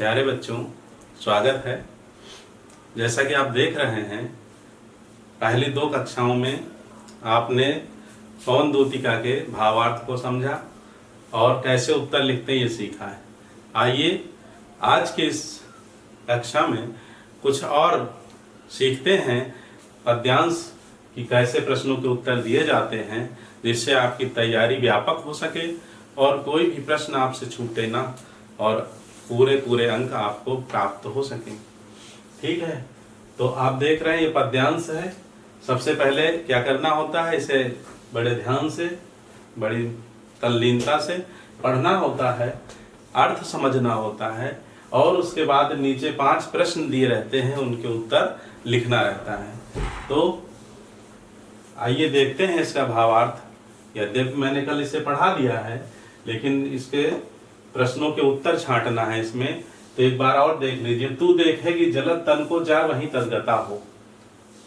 प्यारे बच्चों, स्वागत है। जैसा कि आप देख रहे हैं, पहली 2 कक्षाओं में आपने पवन दूतिका के भावार्थ को समझा और कैसे उत्तर लिखते हैं ये सीखा है। आइए आज के इस कक्षा में कुछ और सीखते हैं पद्यांश कि कैसे प्रश्नों के उत्तर दिए जाते हैं, जिससे आपकी तैयारी व्यापक हो सके और कोई भी प्रश्न आपसे छूटे ना और पूरे अंक आपको प्राप्त हो सके। ठीक है, तो आप देख रहे हैं ये पद्यांश है। सबसे पहले क्या करना होता है, इसे बड़े ध्यान से, बड़ी तल्लीनता से पढ़ना होता है, अर्थ समझना होता है और उसके बाद नीचे 5 प्रश्न दिए रहते हैं, उनके उत्तर लिखना रहता है। तो आइए देखते हैं इसका भावार्थ। यद्यपि मैंने कल इसे पढ़ा दिया है, लेकिन इसके प्रश्नों के उत्तर छांटना है इसमें, तो एक बार और देख लीजिए। तू देखेगी जलद तन को जा वहीं तदगता हो।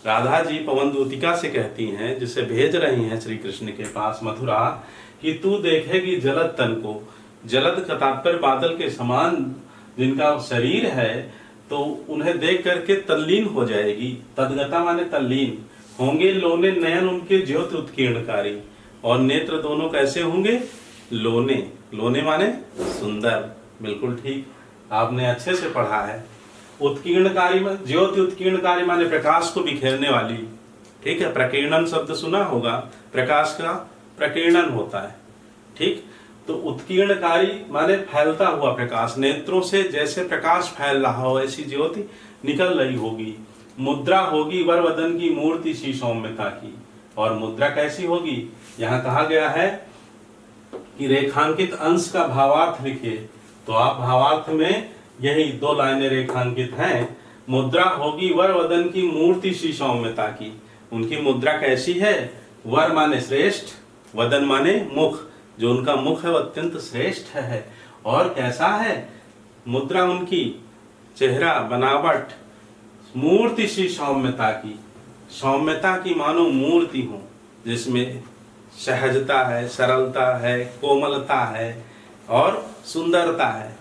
राधा जी पवन दूतिका से कहती हैं, जिसे भेज रही हैं श्री कृष्ण के पास मथुरा, कि तू देखेगी जलद तन को। जलद का तात्पर्य बादल के समान जिनका शरीर है, तो उन्हें देख करके तल्लीन हो जाएगी। तदगता माने तल्लीन होंगे। लोने नयन उनके ज्योति उत्कीर्णकारी, और नेत्र दोनों कैसे होंगे? लोने। लोने माने सुंदर। बिल्कुल ठीक, आपने अच्छे से पढ़ा है। उत्कीर्णकारी में ज्योति उत्कीर्णकारी माने प्रकाश को बिखेरने वाली। ठीक है, प्रकीर्णन शब्द सुना होगा, प्रकाश का प्रकीर्णन होता है। ठीक, तो उत्कीर्णकारी माने फैलता हुआ प्रकाश। नेत्रों से जैसे प्रकाश फैल रहा हो ऐसी ज्योति निकल रही होगी। मुद्रा होगी वर वदन की मूर्ति सी सौम्यता की। और मुद्रा कैसी होगी? यहाँ कहा गया है कि रेखांकित अंश का भावार्थ लिखिए। तो आप भावार्थ में यही 2 लाइनें रेखांकित हैं। मुद्रा होगी वर वदन की मूर्ति सी सौम्यता की। उनकी मुद्रा कैसी है? वर माने श्रेष्ठ, वदन माने मुख। जो उनका मुख है वो अत्यंत श्रेष्ठ है। और कैसा है मुद्रा उनकी? चेहरा बनावट मूर्ति सी सौम्यता की। सौम्यता की मानो मूर्ति हो, जिसमें सहजता है, सरलता है, कोमलता है और सुंदरता है।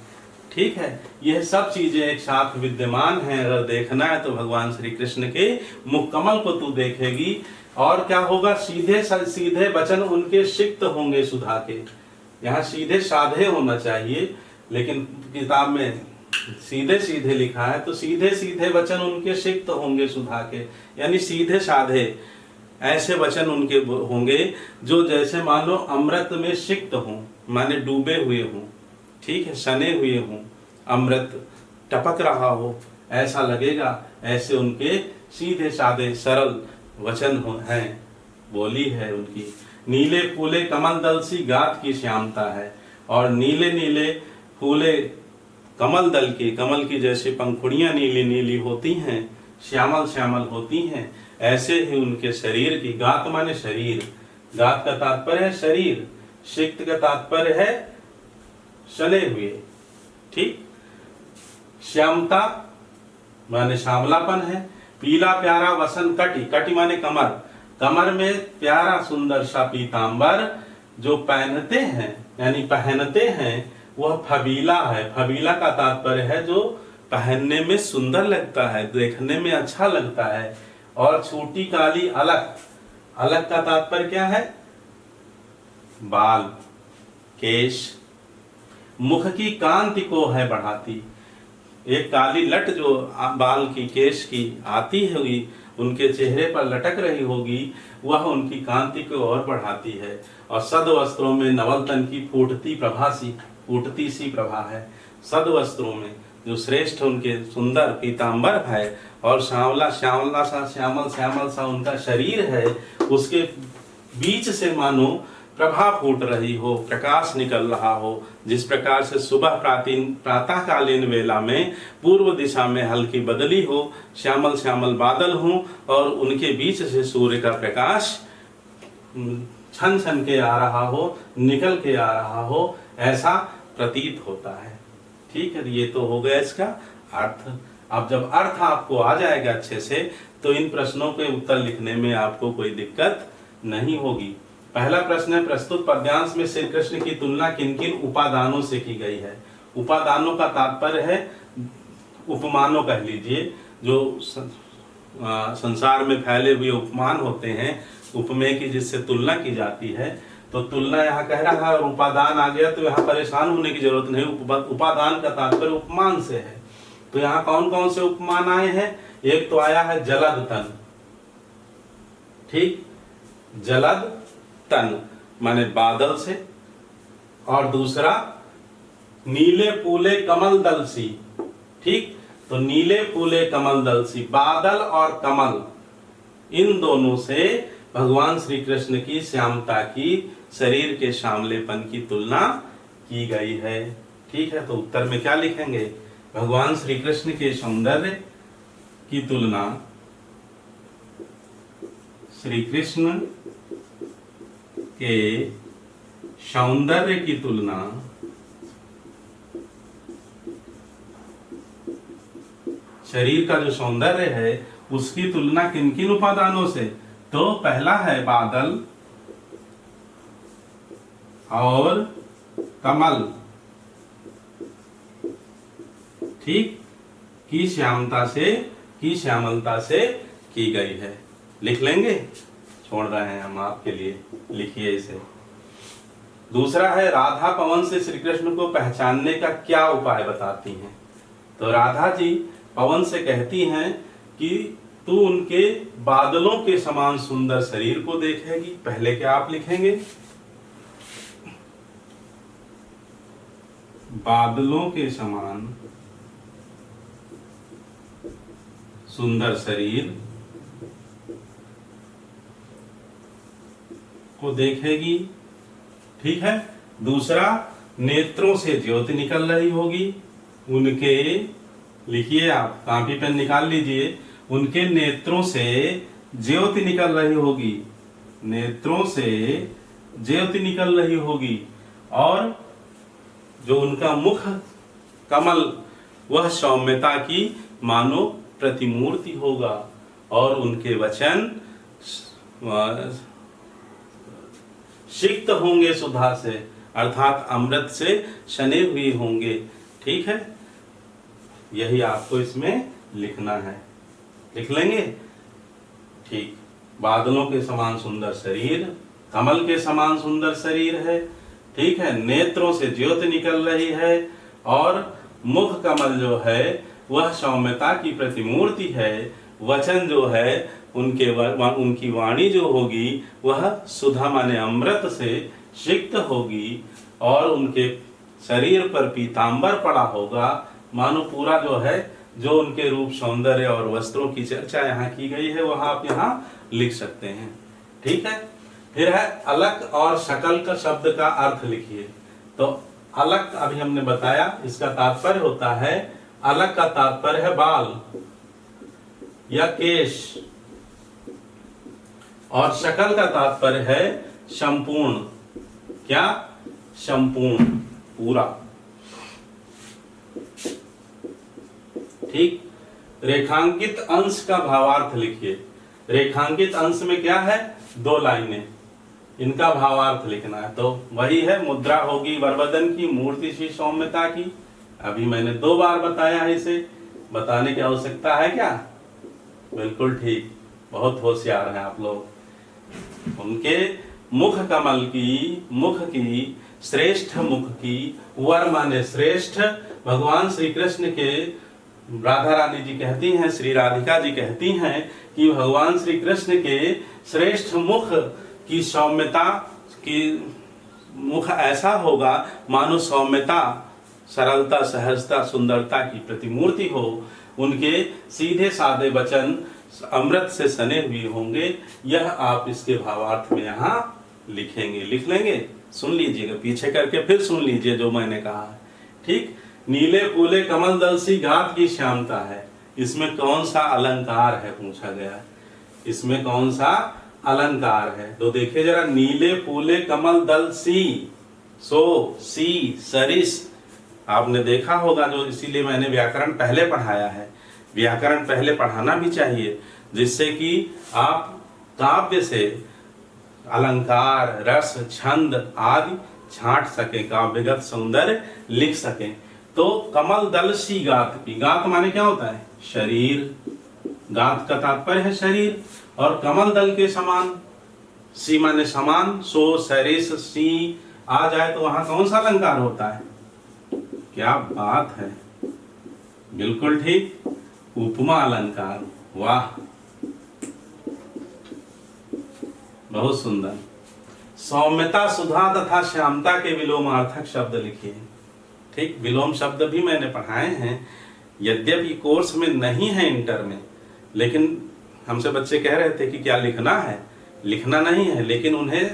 ठीक है, यह सब चीजें एक साथ विद्यमान हैं। अगर देखना है तो भगवान श्री कृष्ण के मुख कमल को तू देखेगी। और क्या होगा? सीधे सीधे वचन उनके सिक्त होंगे सुधा के। यहाँ सीधे साधे होना चाहिए, लेकिन किताब में सीधे सीधे लिखा है, तो सीधे सीधे वचन उनके सिक्त होंगे सुधा के, यानी सीधे साधे ऐसे वचन उनके होंगे जो जैसे मानो अमृत में सिक्त हों, माने डूबे हुए हों। ठीक है, सने हुए हों, अमृत टपक रहा हो ऐसा लगेगा। ऐसे उनके सीधे साधे सरल वचन हैं, बोली है उनकी। नीले फूले कमल दल सी गात की श्यामता है। और नीले नीले फूले कमल दल की, कमल की जैसे पंखुड़ियां नीली नीली होती हैं, श्यामल श्यामल होती हैं, ऐसे ही उनके शरीर की। गात माने शरीर, गात का तात्पर्य है शरीर, सिक्त का तात्पर्य है सने हुए। ठीक, श्यामता माने श्यामलापन है। पीला प्यारा वसन कटी, कटी माने कमर, कमर में प्यारा सुंदर सा पीतांबर जो पहनते हैं, यानी पहनते हैं, वह फबीला है। फबीला का तात्पर्य है जो पहनने में सुंदर लगता है, देखने में अच्छा लगता है। और छोटी काली अलक, अलक का तात्पर्य क्या है? बाल, केश। मुख की कांति को है बढ़ाती। एक काली लट जो बाल की, केश की आती हुई उनके चेहरे पर लटक रही होगी, वह उनकी कांति को और बढ़ाती है। और सद वस्त्रों में नवल तन की फूटती सी प्रभा है। सद वस्त्रों में जो श्रेष्ठ उनके सुंदर पीतांबर है, और श्यामला श्यामल सा उनका शरीर है, उसके बीच से मानो प्रभा फूट रही हो, प्रकाश निकल रहा हो। जिस प्रकार से सुबह प्रातःकालीन वेला में पूर्व दिशा में हल्की बदली हो, श्यामल श्यामल बादल हो और उनके बीच से सूर्य का प्रकाश छन छन के आ रहा हो, निकल के आ रहा हो, ऐसा प्रतीत होता है। ठीक है, ये तो हो गया इसका अर्थ। अब जब अर्थ आपको आ जाएगा अच्छे से, तो इन प्रश्नों के उत्तर लिखने में आपको कोई दिक्कत नहीं होगी। पहला प्रश्न है, प्रस्तुत पद्यांश में श्री कृष्ण की तुलना किन किन उपादानों से की गई है? उपादानों का तात्पर्य है उपमानों कह लीजिए, जो संसार में फैले हुए उपमान होते हैं, उपमेय की जिससे तुलना की जाती है, तो तुलना यहाँ कह रहा है और उपादान आ गया तो यहाँ परेशान होने की जरूरत नहीं। उपादान का तात्पर्य उपमान से है। तो यहाँ कौन कौन से उपमान आए हैं? एक तो आया है जलद तन, ठीक, जलद तन माने बादल से, और दूसरा नीले फूले कमल दल सी, ठीक। तो नीले फूले कमल दल सी, बादल और कमल, इन दोनों से भगवान श्री कृष्ण की श्यामता की, शरीर के श्यामलेपन की तुलना की गई है, ठीक है। तो उत्तर में क्या लिखेंगे? भगवान श्री कृष्ण के सौंदर्य की तुलना, श्री कृष्ण के सौंदर्य की तुलना शरीर का जो सौंदर्य है उसकी तुलना किन किन उपादानों से? तो पहला है बादल और कमल, ठीक, की श्यामता से, की श्यामलता से की गई है। लिख लेंगे, छोड़ रहे हैं हम आपके लिए, लिखिए इसे। दूसरा है राधा पवन से श्री कृष्ण को पहचानने का क्या उपाय बताती हैं? तो राधा जी पवन से कहती हैं कि तू उनके बादलों के समान सुंदर शरीर को देखेगी। पहले क्या आप लिखेंगे? बादलों के समान सुंदर शरीर को देखेगी, ठीक है। दूसरा, नेत्रों से ज्योति निकल रही होगी उनके, लिखिए आप, कॉपी पेन निकाल लीजिए, उनके नेत्रों से ज्योति निकल रही होगी, नेत्रों से ज्योति निकल रही होगी। और जो उनका मुख कमल, वह सौम्यता की मानो प्रतिमूर्ति होगा, और उनके वचन सिक्त होंगे सुधा से, अर्थात अमृत से सने हुए होंगे, ठीक है। यही आपको इसमें लिखना है, लिख लेंगे, ठीक। बादलों के समान सुंदर शरीर, कमल के समान सुंदर शरीर है, ठीक है। नेत्रों से ज्योति निकल रही है, और मुख कमल जो है वह सौम्यता की प्रतिमूर्ति है। वचन जो है उनकी वाणी जो होगी वह सुधा माने अमृत से सिक्त होगी, और उनके शरीर पर पीतांबर पड़ा होगा, मानो पूरा जो है, जो उनके रूप सौंदर्य और वस्त्रों की चर्चा यहाँ की गई है वह आप यहाँ लिख सकते हैं, ठीक है। फिर है अलक और शकल का शब्द का अर्थ लिखिए। तो अलक अभी हमने बताया, इसका तात्पर्य होता है, अलक का तात्पर्य है बाल या केश, और शकल का तात्पर्य है संपूर्ण, क्या? संपूर्ण, पूरा, ठीक। रेखांकित अंश का भावार्थ लिखिए। रेखांकित अंश में क्या है? 2 लाइनें, इनका भावार्थ लिखना है। तो वही है, मुद्रा होगी वरवदन की, मूर्ति श्री सौम्यता की। अभी मैंने 2 बार बताया है, इसे बताने की आवश्यकता है क्या? बिल्कुल ठीक, बहुत होशियार हैं आप लोग। उनके मुख कमल की, मुख की, श्रेष्ठ मुख की, वर माने श्रेष्ठ, भगवान श्री कृष्ण के, राधा रानी जी कहती हैं, श्री राधिका जी कहती हैं कि भगवान श्री कृष्ण के श्रेष्ठ मुख की सौम्यता की, मुख ऐसा होगा मानो सौम्यता, सरलता, सहजता, सुंदरता की प्रतिमूर्ति हो। उनके सीधे साधे वचन अमृत से सने हुए होंगे। यह आप इसके भावार्थ में यहाँ लिखेंगे, लिख लेंगे, सुन लीजिएगा, पीछे करके फिर सुन लीजिए जो मैंने कहा है, ठीक। नीले फूले कमल दल सी गात की श्यामता है, इसमें कौन सा अलंकार है पूछा गया, इसमें कौन सा अलंकार है? तो देखिए जरा, नीले फूले कमल दल सी, सो, सी, सरिस, आपने देखा होगा, जो इसीलिए मैंने व्याकरण पहले पढ़ाया है। व्याकरण पहले पढ़ाना भी चाहिए, जिससे कि आप काव्य से अलंकार, रस, छंद आदि छांट सकें, काव्यगत सौंदर्य लिख सकें। तो कमल दल सी गात पी, गात माने क्या होता है? शरीर, गात का तात्पर्य है शरीर, और कमल दल के समान, सी माने समान, सो सरिस सी आ जाए तो वहां कौन सा अलंकार होता है? क्या बात है, बिल्कुल ठीक, उपमा अलंकार। वाह, बहुत सुंदर। सौम्यता, सुधा तथा श्यामता के विलोमार्थक शब्द लिखिए। ठीक, विलोम शब्द भी मैंने पढ़ाए हैं, यद्यपि कोर्स में नहीं है इंटर में, लेकिन हमसे बच्चे कह रहे थे कि क्या लिखना है। लिखना नहीं है, लेकिन उन्हें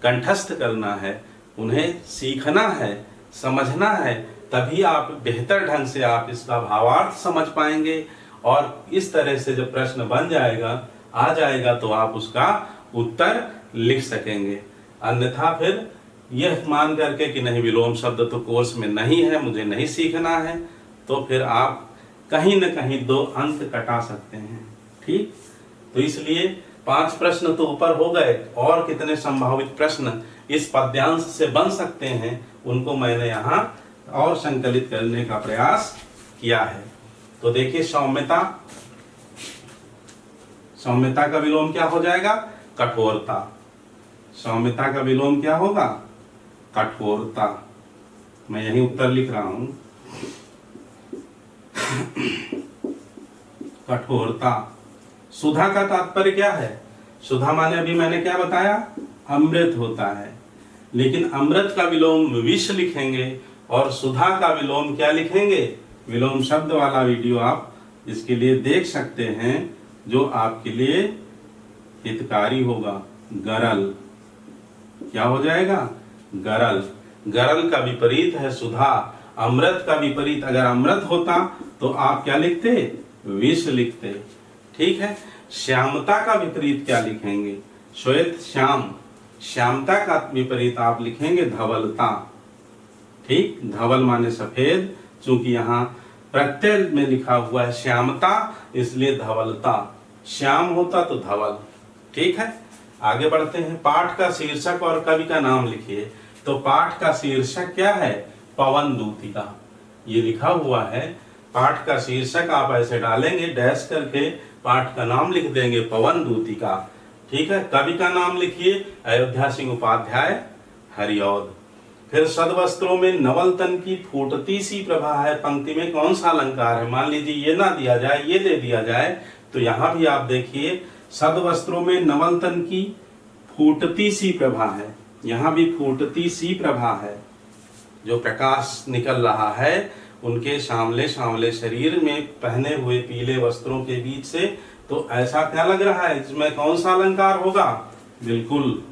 कंठस्थ करना है, उन्हें सीखना है, समझना है, तभी आप बेहतर ढंग से आप इसका भावार्थ समझ पाएंगे। और इस तरह से जब प्रश्न बन जाएगा, आ जाएगा, तो आप उसका उत्तर लिख सकेंगे। अन्यथा फिर यह मान करके कि नहीं विलोम शब्द तो कोर्स में नहीं है, मुझे नहीं सीखना है, तो फिर आप कहीं न कहीं 2 अंक कटा सकते हैं। ठीक, तो इसलिए 5 प्रश्न तो ऊपर हो गए, और कितने संभावित प्रश्न इस पद्यांश से बन सकते हैं उनको मैंने यहाँ और संकलित करने का प्रयास किया है। तो देखिए, सौम्यता, सौम्यता का विलोम क्या हो जाएगा? कठोरता। सौम्यता का विलोम क्या होगा? कठोरता। मैं यही उत्तर लिख रहा हूं, कठोरता। सुधा का तात्पर्य क्या है? सुधा माने अभी मैंने क्या बताया? अमृत होता है, लेकिन अमृत का विलोम विष लिखेंगे और सुधा का विलोम क्या लिखेंगे? विलोम शब्द वाला वीडियो आप इसके लिए देख सकते हैं, जो आपके लिए हितकारी होगा। गरल, क्या हो जाएगा? गरल। गरल का विपरीत है सुधा। अमृत का विपरीत अगर अमृत होता तो आप क्या लिखते? विष लिखते। ठीक है। श्यामता का विपरीत क्या लिखेंगे? श्वेत श्याम। श्यामता का विपरीत आप लिखेंगे धवलता। ठीक, धवल माने सफेद, चूंकि यहाँ प्रत्यय में लिखा हुआ है श्यामता, इसलिए धवलता। श्याम होता तो धवल। ठीक है, आगे बढ़ते हैं। पाठ का शीर्षक और कवि का नाम लिखिए। तो पाठ का शीर्षक क्या है? पवन दूतिका, ये लिखा हुआ है। पाठ का शीर्षक आप ऐसे डालेंगे डैश करके, पाठ का नाम लिख देंगे पवन दूतिका। ठीक है। कवि का नाम लिखिए अयोध्या सिंह उपाध्याय हरिऔध। फिर सदवस्त्रों में नवल तन की फूटती सी प्रभा है, पंक्ति में कौन सा अलंकार है? मान लीजिए ये ना दिया जाए, ये दे दिया जाए, तो यहाँ भी आप देखिए सदवस्त्रों में नवल तन की फूटती सी प्रभा है, यहाँ भी फूटती सी प्रभा है। जो प्रकाश निकल रहा है उनके सांवले सांवले शरीर में पहने हुए पीले वस्त्रों के बीच से, तो ऐसा क्या लग रहा है? इसमें कौन सा अलंकार होगा? बिल्कुल,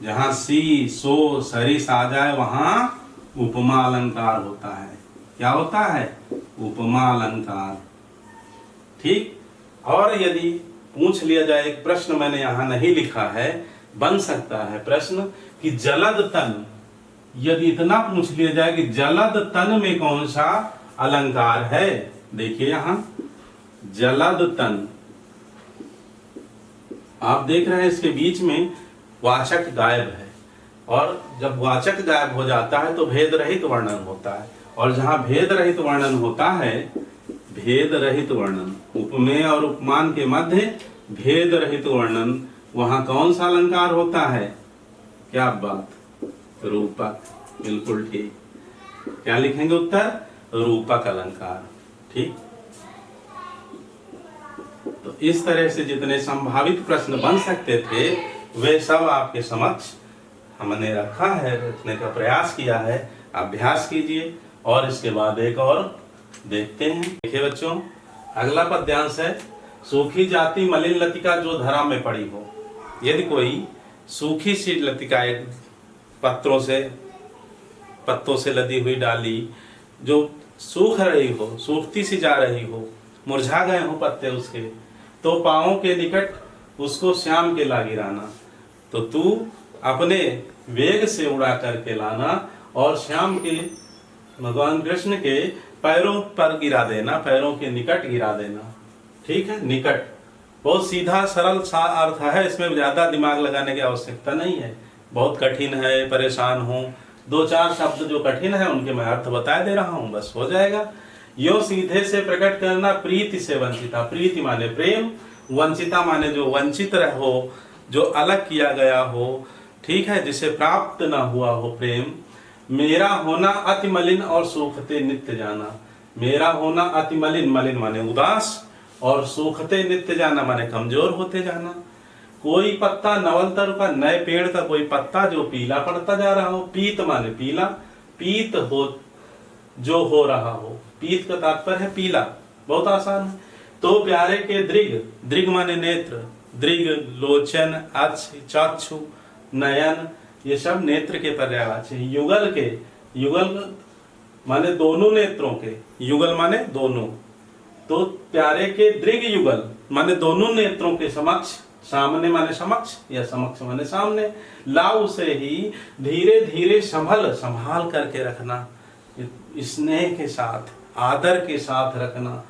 जहां सी सो सरिस आ जाए वहां उपमा अलंकार होता है। क्या होता है? उपमा अलंकार। ठीक। और यदि पूछ लिया जाए, एक प्रश्न मैंने यहाँ नहीं लिखा है, बन सकता है प्रश्न कि जलद तन, यदि इतना पूछ लिया जाए कि जलद तन में कौन सा अलंकार है? देखिए यहाँ जलद तन, आप देख रहे हैं इसके बीच में वाचक गायब है, और जब वाचक गायब हो जाता है तो भेद रहित वर्णन होता है। और जहां भेद रहित वर्णन होता है, भेद रहित वर्णन, उपमेय और उपमान के मध्य भेद रहित वर्णन, वहां कौन सा अलंकार होता है? क्या बात, रूपक। बिल्कुल ठीक। क्या लिखेंगे उत्तर? रूपक अलंकार। ठीक। तो इस तरह से जितने संभावित प्रश्न बन सकते थे वे सब आपके समक्ष हमने रखा है, रखने का प्रयास किया है। अभ्यास कीजिए और इसके बाद एक और देखते हैं। देखिए बच्चों, अगला पद्यांश है, सूखी जाति मलिन लतिका जो धरा में पड़ी हो। यदि कोई सूखी सी लतिका, पत्तों से लदी हुई डाली जो सूख रही हो, सूखती सी जा रही हो, मुरझा गए हो पत्ते उसके, तो पांवों के निकट उसको श्याम के ला गिराना। तो तू अपने वेग से उड़ा करके लाना और श्याम के, भगवान कृष्ण के पैरों पर गिरा देना, पैरों के निकट गिरा देना। ठीक है, निकट बहुत सीधा सरल सा अर्थ है, इसमें ज्यादा दिमाग लगाने की आवश्यकता नहीं है। बहुत कठिन है, परेशान हूँ, दो चार शब्द जो कठिन है उनके मैं अर्थ बता दे रहा हूं, बस हो जाएगा। यो सीधे से प्रकट करना प्रीति से वंचिता, प्रीति माने प्रेम, वंचिता माने जो वंचित हो, जो अलग किया गया हो, ठीक है, जिसे प्राप्त ना हुआ हो प्रेम। मेरा होना अति मलिन और सूखते नित्य जाना, मेरा होना अति मलिन, मलिन माने उदास, और सूखते नित्य जाना माने कमजोर होते जाना। कोई पत्ता नवल तरु का, नए पेड़ का कोई पत्ता जो पीला पड़ता जा रहा हो, पीत माने पीला, पीत हो जो हो रहा हो, पीत का तात्पर्य है पीला, बहुत आसान है। तो प्यारे के दृग, दृग माने नेत्र, दृग लोचन, अक्ष, चक्षु, नयन, ये सब नेत्र के पर्यायवाची है। युगल के, युगल माने दोनों नेत्रों के, युगल माने दोनों, तो प्यारे के दृग युगल माने दोनों नेत्रों के समक्ष, सामने माने समक्ष या समक्ष माने सामने, लाउ से ही धीरे धीरे संभाल करके रखना, स्नेह के साथ, आदर के साथ रखना।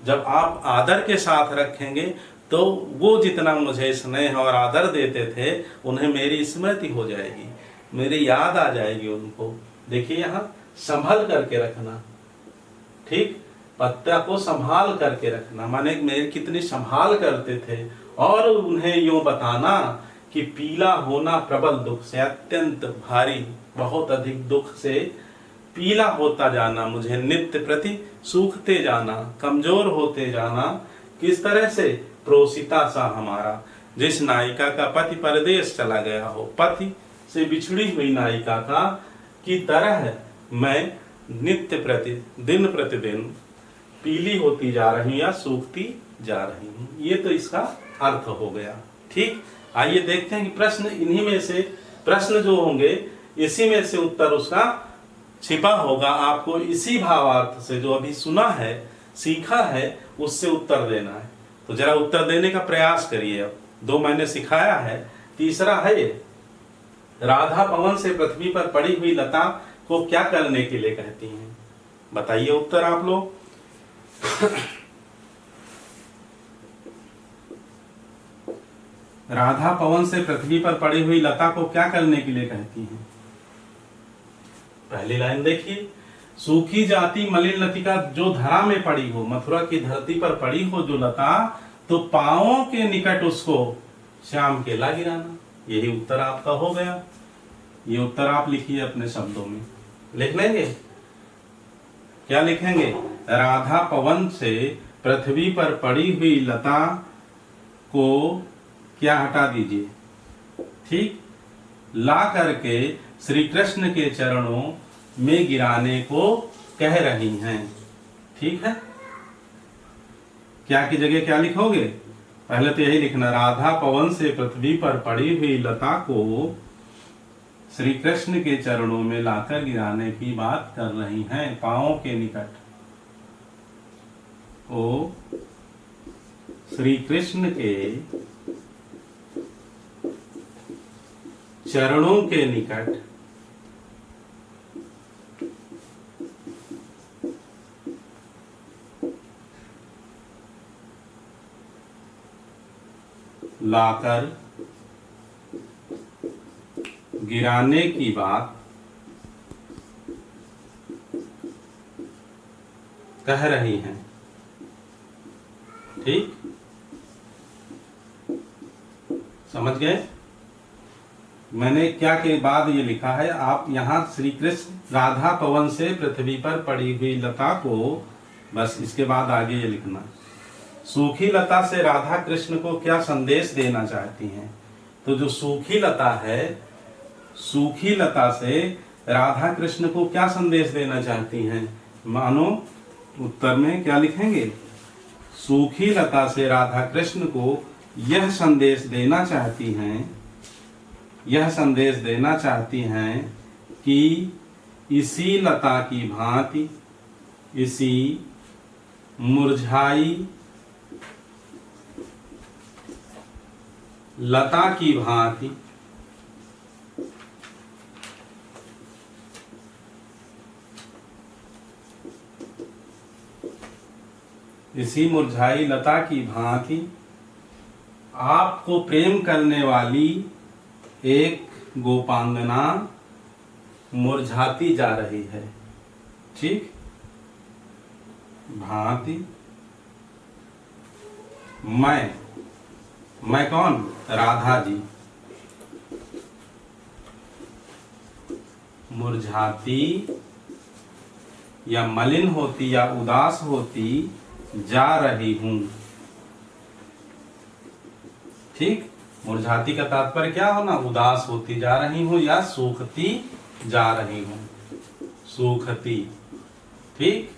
जब आप आदर के साथ रखेंगे तो वो जितना मुझे स्नेह और आदर देते थे उन्हें मेरी स्मृति हो जाएगी, मेरी याद आ जाएगी उनको। देखिए यहाँ संभल करके रखना, ठीक, पत्ता को संभाल करके रखना माने मेरे कितनी संभाल करते थे, और उन्हें यूं बताना कि पीला होना प्रबल दुख से, अत्यंत भारी बहुत अधिक दुख से पीला होता जाना, मुझे नित्य प्रति सूखते जाना, कमजोर होते जाना। किस तरह से? प्रोसिता सा हमारा, जिस नायिका का पति परदेश चला गया हो, पति से बिछड़ी हुई नायिका का की तरह मैं नित्य प्रति दिन प्रतिदिन पीली होती जा रही या सूखती जा रही हूं। ये तो इसका अर्थ हो गया, ठीक। आइए देखते हैं कि प्रश्न, इन्हीं में से प्रश्न जो होंगे इसी में से उत्तर उसका छिपा होगा। आपको इसी भावार्थ से जो अभी सुना है, सीखा है, उससे उत्तर देना है। तो जरा उत्तर देने का प्रयास करिए। अब दो मैंने सिखाया है, तीसरा है ये, राधा पवन से पृथ्वी पर पड़ी हुई लता को क्या करने के लिए कहती हैं? बताइए उत्तर आप लोग। राधा पवन से पृथ्वी पर पड़ी हुई लता को क्या करने के लिए कहती हैं? पहली लाइन देखिए, सूखी जाती मलिन लतिका जो धरा में पड़ी हो, मथुरा की धरती पर पड़ी हो जो लता, तो पांवों के निकट उसको श्याम केला गिराना। यही उत्तर आपका हो गया। ये उत्तर आप लिखिए अपने शब्दों में, लिख लेंगे। क्या लिखेंगे? राधा पवन से पृथ्वी पर पड़ी हुई लता को क्या हटा दीजिए, ठीक, ला करके श्री कृष्ण के चरणों में गिराने को कह रही हैं, ठीक है। क्या की जगह क्या लिखोगे? पहले तो यही लिखना, राधा पवन से पृथ्वी पर पड़ी हुई लता को श्री कृष्ण के चरणों में लाकर गिराने की बात कर रही हैं, पांवों के निकट। ओ श्री कृष्ण के चरणों के निकट लाकर गिराने की बात कह रही हैं, ठीक, समझ गए? मैंने क्या के बाद ये लिखा है, आप यहाँ श्री कृष्ण राधा पवन से पृथ्वी पर पड़ी हुई लता को, बस इसके बाद आगे ये लिखना, सूखी लता से राधा कृष्ण को क्या संदेश देना चाहती हैं। तो जो सूखी लता है, सूखी लता से राधा कृष्ण को क्या संदेश देना चाहती हैं? मानो उत्तर में क्या लिखेंगे? सूखी लता से राधा कृष्ण को यह संदेश देना चाहती हैं, यह संदेश देना चाहती हैं कि इसी लता की भांति, इसी मुरझाई लता की भांति इसी मुरझाई लता की भांति आपको प्रेम करने वाली एक गोपांगना मुरझाती जा रही है। ठीक, भांति मैं कौन? राधा जी। मुरझाती या मलिन होती या उदास होती जा रही हूं। ठीक, मुरझाती का तात्पर्य क्या होना? उदास होती जा रही हूं या सूखती जा रही हूं, सूखती। ठीक,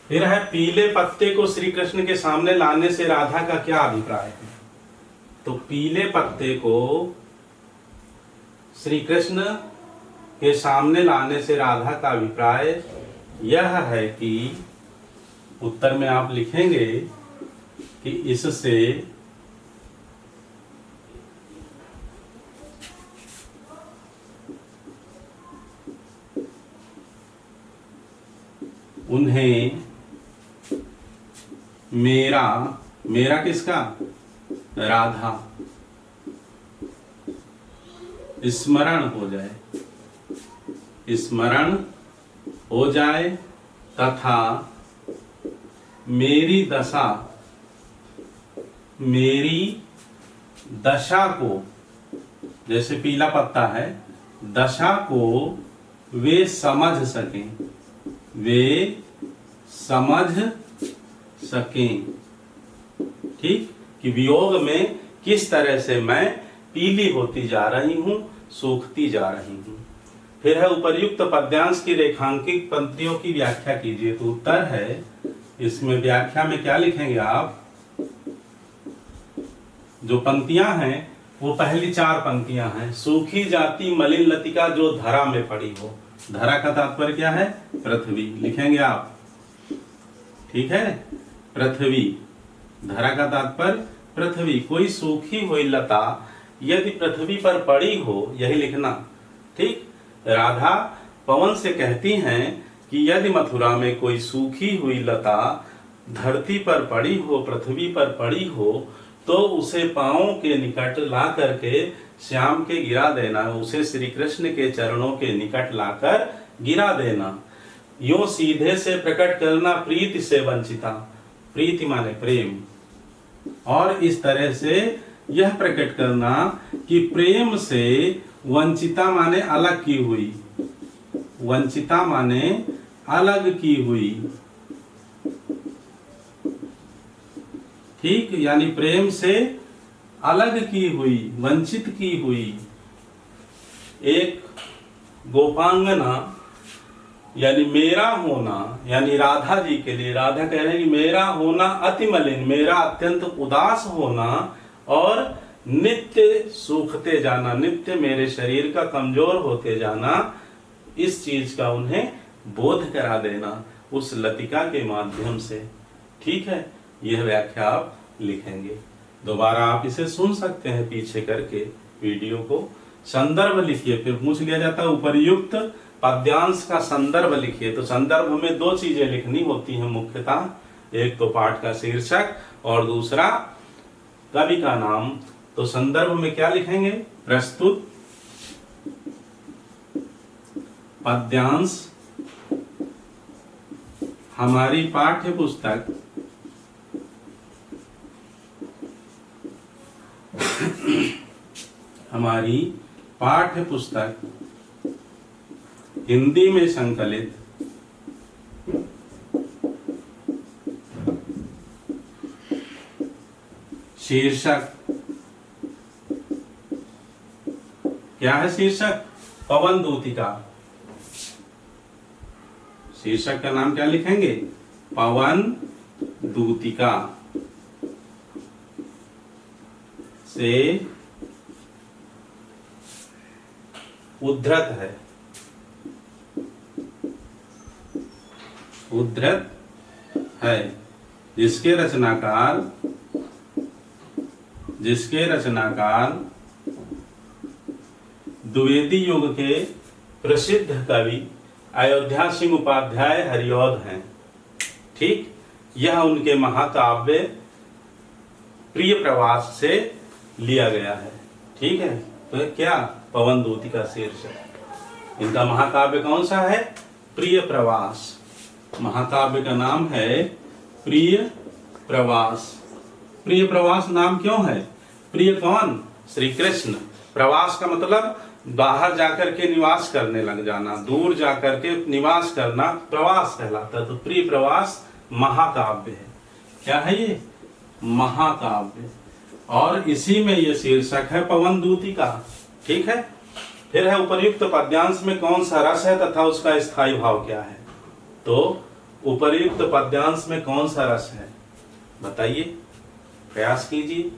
फिर है पीले पत्ते को श्री कृष्ण के सामने लाने से राधा का क्या अभिप्राय है? तो पीले पत्ते को श्री कृष्ण के सामने लाने से राधा का अभिप्राय यह है कि उत्तर में आप लिखेंगे कि इससे उन्हें मेरा किसका? राधा स्मरण हो जाए, स्मरण हो जाए तथा मेरी दशा को, जैसे पीला पत्ता है, दशा को वे समझ सकें, ठीक, कि वियोग में किस तरह से मैं पीली होती जा रही हूं, सूखती जा रही हूं। फिर है उपर्युक्त पद्यांश की रेखांकित पंक्तियों की व्याख्या कीजिए। तो उत्तर है, इसमें व्याख्या में क्या लिखेंगे आप? जो पंक्तियां हैं वो पहली 4 पंक्तियां हैं। सूखी जाती मलिन लतिका जो धरा में पड़ी हो। धरा का तात्पर्य क्या है? पृथ्वी, लिखेंगे आप। ठीक है, पृथ्वी, धरा का तात्पर्य पृथ्वी। कोई सूखी हुई लता यदि पृथ्वी पर पड़ी हो, यही लिखना। ठीक, राधा पवन से कहती हैं कि यदि मथुरा में कोई सूखी हुई लता धरती पर पड़ी हो, पृथ्वी पर पड़ी हो, तो उसे पांवों के निकट ला करके श्याम के गिरा देना, उसे श्री कृष्ण के चरणों के निकट लाकर गिरा देना। यूं सीधे से प्रकट करना प्रीति से वंचिता, प्रीति माने प्रेम, और इस तरह से यह प्रकट करना कि प्रेम से वंचिता माने अलग की हुई, वंचिता माने अलग की हुई। ठीक, यानी प्रेम से अलग की हुई, वंचित की हुई एक गोपांगना, यानी मेरा होना, यानी राधा जी के लिए राधा कह रहे हैं कि मेरा होना अति मलिन, मेरा अत्यंत उदास होना और नित्य सूखते जाना, नित्य मेरे शरीर का कमजोर होते जाना, इस चीज का उन्हें बोध करा देना उस लतिका के माध्यम से। ठीक है, यह व्याख्या आप लिखेंगे। दोबारा आप इसे सुन सकते हैं पीछे करके वीडियो को। संदर्भ लिखिए, फिर पूछ लिया जाता है उपर्युक्त पद्यांश का संदर्भ लिखिए। तो संदर्भ में 2 चीजें लिखनी होती हैं मुख्यतः, एक तो पाठ का शीर्षक और दूसरा कवि का नाम। तो संदर्भ में क्या लिखेंगे? प्रस्तुत पद्यांश हमारी पाठ्य पुस्तक हमारी पाठ्य पुस्तक हिंदी में संकलित शीर्षक क्या है? शीर्षक पवन दूतिका। शीर्षक का नाम क्या लिखेंगे? पवन दूतिका से उद्धृत है, उद्धृत है, जिसके रचनाकार द्विवेदी युग के प्रसिद्ध कवि अयोध्या सिंह उपाध्याय हरिऔध हैं। ठीक, यह उनके महाकाव्य प्रिय प्रवास से लिया गया है। ठीक है, तो क्या पवन दूतिका शीर्षक। इनका महाकाव्य कौन सा है? प्रिय प्रवास। महाकाव्य का नाम है प्रिय प्रवास। प्रिय प्रवास नाम क्यों है? प्रिय कौन? श्री कृष्ण। प्रवास का मतलब बाहर जाकर के निवास करने लग जाना, दूर जाकर के निवास करना प्रवास कहलाता है। तो प्रिय प्रवास महाकाव्य है। क्या है ये? महाकाव्य। और इसी में ये शीर्षक है पवन दूती का। ठीक है। फिर है उपर्युक्त पद्यांश में कौन सा रस है तथा उसका स्थायी भाव क्या है? तो उपर्युक्त पद्यांश में कौन सा रस है बताइए, प्रयास कीजिए।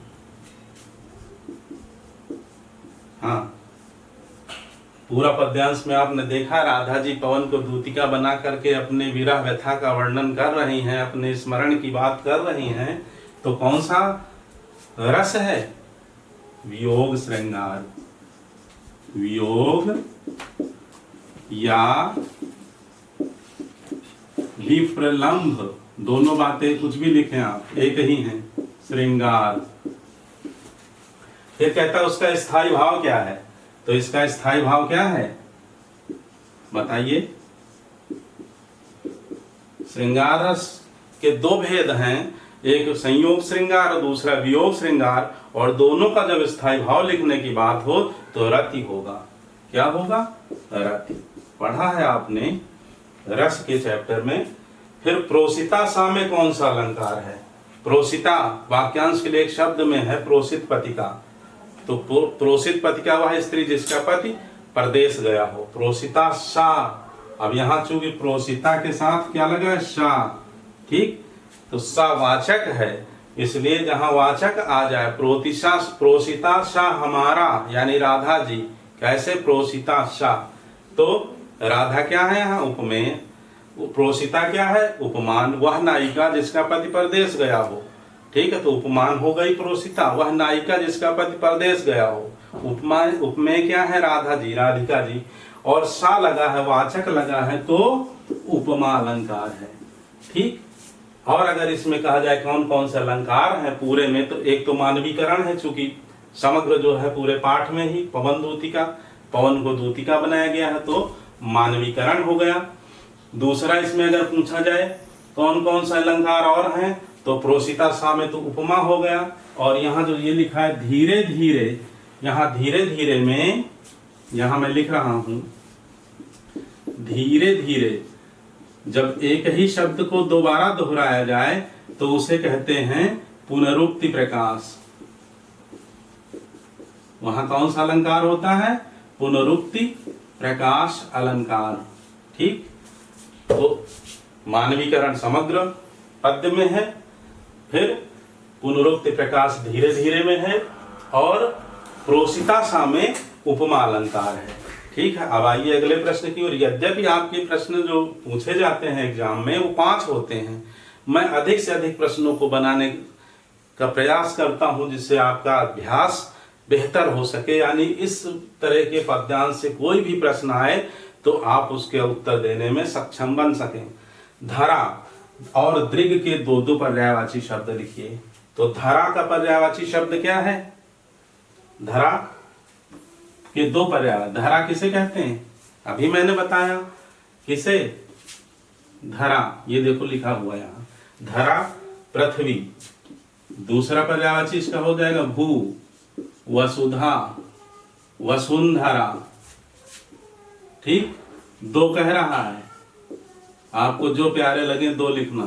हाँ, पूरा पद्यांश में आपने देखा राधा जी पवन को दूतिका बना करके अपने विरह व्यथा का वर्णन कर रही हैं, अपने स्मरण की बात कर रही हैं। तो कौन सा रस है? वियोग श्रृंगार। वियोग या विप्रलंभ, दोनों बातें कुछ भी लिखें आप, एक ही हैं। श्रृंगार। फिर कहता है उसका स्थायी भाव क्या है? तो इसका स्थायी भाव क्या है बताइए। श्रृंगार रस के दो भेद हैं, एक संयोग श्रृंगार और दूसरा वियोग श्रृंगार, और दोनों का जब स्थायी भाव लिखने की बात हो तो रति होगा। क्या होगा? रति। पढ़ा है आपने रस के चैप्टर में। फिर प्रोसिता सा में कौन सा अलंकार है? प्रोसिता वाक्यांश के लिए एक शब्द में है प्रोसित पतिका। तो प्रोसित पतिका वह स्त्री जिसका पति परदेश गया हो। प्रोसिता सा। अब यहाँ चूंकि प्रोसिता के साथ क्या लगा है? सा। ठीक। तो सा वाचक है, इसलिए जहां वाचक आ जाए प्रोसिता सा हमारा यानी राधा जी। कैसे? प्रोसिता सा। तो राधा क्या है यहाँ? उपमेय। प्रोसिता क्या है? उपमान। वह नायिका जिसका पति परदेश गया हो। ठीक है। तो उपमान हो गई प्रोसिता, वह नायिका जिसका पति परदेश गया हो। उपमान उपमेय क्या है? राधा जी, राधिका जी। और सा लगा है, वाचक लगा है, तो उपमा अलंकार है। ठीक। और अगर इसमें कहा जाए कौन कौन से अलंकार है पूरे में, तो एक तो मानवीकरण है, चूंकि समग्र जो है पूरे पाठ में ही पवन दूतिका, पवन को दूतिका बनाया गया है, तो मानवीकरण हो गया। दूसरा इसमें अगर पूछा जाए कौन कौन सा अलंकार और हैं, तो प्रोसिता सा में तो उपमा हो गया। और यहाँ जो ये लिखा है धीरे धीरे, यहाँ धीरे धीरे में, यहाँ मैं लिख रहा हूं धीरे धीरे, जब एक ही शब्द को दोबारा दोहराया जाए तो उसे कहते हैं पुनरुक्ति प्रकाश। वहां कौन सा अलंकार होता है? पुनरुक्ति प्रकाश अलंकार। ठीक। तो मानवीकरण समग्र पद्य में है, फिर पुनरुक्ति प्रकाश धीरे धीरे में है, और प्रोसिता सा में उपमा अलंकार है। ठीक है। अब आइए अगले प्रश्न की ओर। यद्यपि आपके प्रश्न जो पूछे जाते हैं एग्जाम में वो 5 होते हैं, मैं अधिक से अधिक प्रश्नों को बनाने का प्रयास करता हूं जिससे आपका अभ्यास बेहतर हो सके। यानी इस तरह के पद्यांश से कोई भी प्रश्न आए तो आप उसके उत्तर देने में सक्षम बन सकें। धरा और दृग के दो पर्यायवाची शब्द लिखिए। तो धरा का पर्यायवाची शब्द क्या है? धरा के 2 पर्याय। धरा किसे कहते हैं? अभी मैंने बताया। किसे? धरा। ये देखो लिखा हुआ है यहाँ, धरा पृथ्वी। दूसरा पर्यायवाची इसका हो जाएगा भू, वसुधा, वसुंधरा। ठीक। 2 कह रहा है, आपको जो प्यारे लगे 2 लिखना।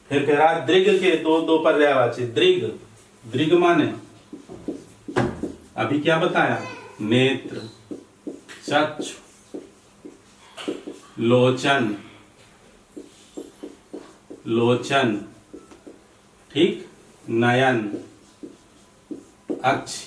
फिर कह रहा है दृग के 2 पर्यायवाची। दृग, दृग माने अभी क्या बताया? नेत्र, चक्षु, लोचन, लोचन। ठीक। नयन, अक्ष।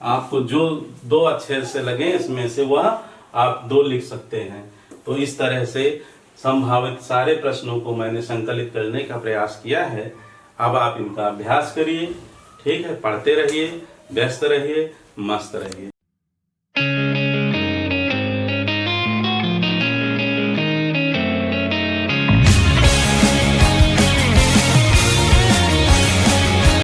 आपको जो 2 अक्षर से लगे इसमें से वह आप 2 लिख सकते हैं। तो इस तरह से संभावित सारे प्रश्नों को मैंने संकलित करने का प्रयास किया है। अब आप इनका अभ्यास करिए। ठीक है। पढ़ते रहिए, व्यस्त रहिए, मस्त रहिए।